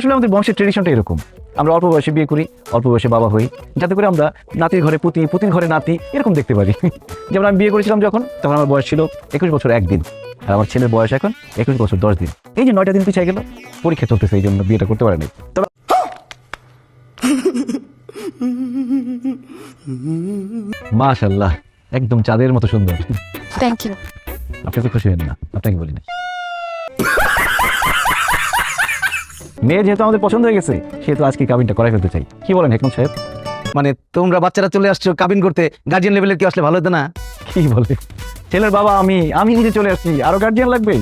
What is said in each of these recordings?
আসলে আমাদের বংশের ট্রেডিশনটা এরকম, আমরা অল্প বয়সে বিয়ে করি, অল্প বয়সে বাবা হই, যাতে করে আমরা নাতির ঘরে পুতি, পুতির ঘরে নাতি এরকম দেখতে পারি। যেমন আমি বিয়ে করেছিলাম যখন, তখন আমার বয়স ছিল 21 বছর 1 দিন, আর আমার ছেলের বয়স এখন 21 বছর 10 দিন। এই যে 9টা দিন পিছিয়ে গেল, পরীক্ষা চলতেছে, এই জন্য বিয়েটা করতে পারেনি। তবে মাশাআল্লাহ, একদম চাঁদের মতো সুন্দর। Thank you. আপনি তো খুশি হন না? আপনাকে বলি না। মেয়ে যেহেতু আমাদের পছন্দ হয়ে গেছে, সেহেতু আজকে কাবিনটা করাই ফেলতে চাই। কি বলেন হেকমত সাহেব? মানে তোমরা বাচ্চারা চলে আসছো, কাবিন করতে গার্জিয়ান লেভেলের কি আসলে ভালো হতো না? কি বলে? ছেলের বাবা আমি নিজে চলে আসছি, আরো গার্জিয়ান লাগবে?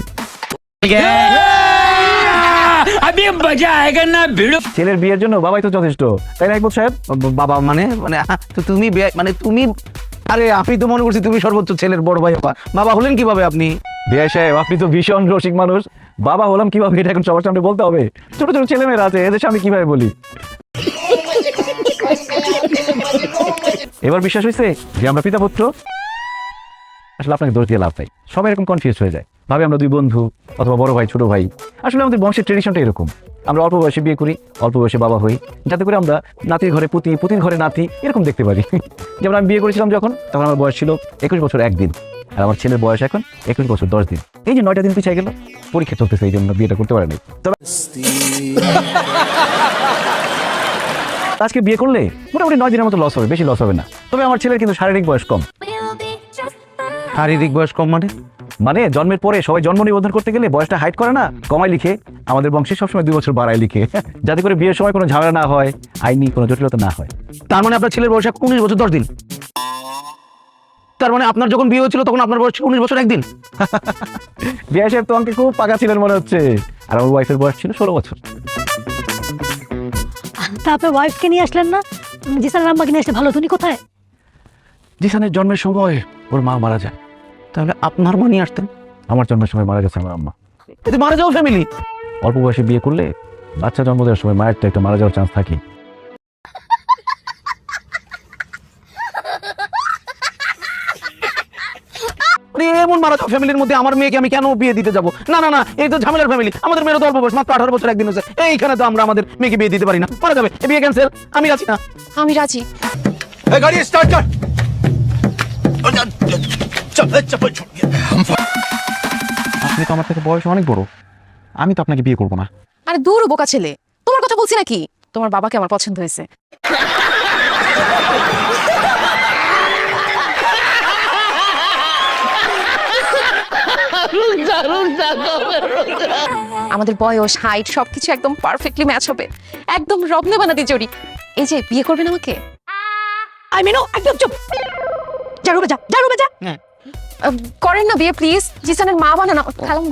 ছেলের বিয়ের জন্য বাবাই তো যথেষ্ট, তাই না হেকমত সাহেব? বাবা মানে মানে তো তুমি মানে তুমি, আরে আমি তো মনে করছি তুমি সর্বোচ্চ ছেলের বড় ভাই। বাবা হলেন কিভাবে আপনি? বিআই সাহেব, আপনি তো ভীষণ রসিক মানুষ। বাবা হলাম কিভাবে এটা এখন সবার সামনে বলতে হবে? ছোট ছোট ছেলেমেয়েরা আছে, এদের সামনে কিভাবে বলি? এবার বিশ্বাস হয়েছে যে আমরা পিতা পুত্র? আসলে আপনাকে দোষ দিয়ে লাভ নাই, সবাই এরকম কনফিউজ হয়ে যায়, ভাবে আমরা দুই বন্ধু অথবা বড় ভাই ছোট ভাই। আসলে আমাদের বংশের ট্রেডিশনটা এরকম, আমরা অল্প বয়সে বিয়ে করি, অল্প বয়সে বাবা হই, যাতে করে আমরা নাতির ঘরে পুতি, পুতির ঘরে নাতি এরকম দেখতে পারি। যেমন আমি বিয়ে করেছিলাম যখন, তখন আমার বয়স ছিল 21 বছর 1 দিন, আর আমার ছেলের বয়স এখন 21 বছর 10 দিন। এই যে 9টা দিন পিছিয়ে গেল, পরীক্ষা চলতেছে, এই জন্য বিয়েটা করতে পারেনি। তবে আজকে বিয়ে করলে মোটামুটি 9 দিনের মতো লস হবে, বেশি লস হবে না। তবে আমার ছেলের কিন্তু শারীরিক বয়স কম। শারীরিক বয়স কম মানে জন্মের পরে সবাই জন্ম নিবন্ধন করতে গেলে বয়সটা হাইড করে না, কমায় লিখে। আমাদের বংশে সবসময় 2 বছর বাড়ায় লিখে, যাতে করে বিয়ের সময় কোনো ঝামেলা না হয়, আইনি কোনো জটিলতা না হয়। তার মানে আপনার ছেলের বয়স 19 বছর 10 দিন। তার মানে আপনার যখন বিয়ে হয়েছিল তখন আপনার বয়স ছিল 19 বছর 1 দিন। বিআই সাহেব তো আমাকে খুব পাকা ছিলেন মনে হচ্ছে। আর আমার ওয়াইফের বয়স ছিল 16 বছর। তা আপনার ওয়াইফকে নিয়ে আসলেন না? জিসানের আম্মাকে নিয়ে আসলে ভালো। তুমি কোথায়? জিসানের জন্মের সময় ওর মা মারা যায়। তাহলে আপনার মা নিয়ে আসতেন? আমার জন্মের সময় মারা গেছে আমার আম্মা। এতে মারা যাওয়া ফ্যামিলি। অল্প বয়সে বিয়ে করলে বাচ্চা জন্ম দেওয়ার সময় মায়ের তো একটা মারা যাওয়ার চান্স থাকে। এমন মারা যাওয়া ফ্যামিলির মধ্যে আমার মেয়েকে আমি কেন বিয়ে দিতে যাবো? না না না, এই তো ঝামেলার ফ্যামিলি। আমাদের মেয়ের তো অল্প বয়স, মাত্র 18 বছর 1 দিন হয়েছে। এইখানে তো আমরা আমাদের মেয়েকে বিয়ে দিতে পারি না, মারা যাবে। এই বিয়ে ক্যান্সেল। আমি রাজি না। আমি রাজি। এই গাড়ি স্টার্ট কর। আপনি তো আমার থেকে বয়স অনেক বড়, আমি তো আপনাকে বিয়ে করবো না। আরে দূর বোকা ছেলে, তোমার কথা বলছি নাকি? তোমার বাবাকে আমার পছন্দ হয়েছে। আমাদের বয়স, হাইট সবকিছু একদম পারফেক্টলি ম্যাচ হবে, একদম রত্নে বানাতে জড়ি। এই যে বিয়ে করবেন আমাকে? আই মিনো একদম চুপ। জারু বাজা, জারু বাজা। করেন না বিয়ে প্লিজ। জিসানের মা বানানো। খালাম।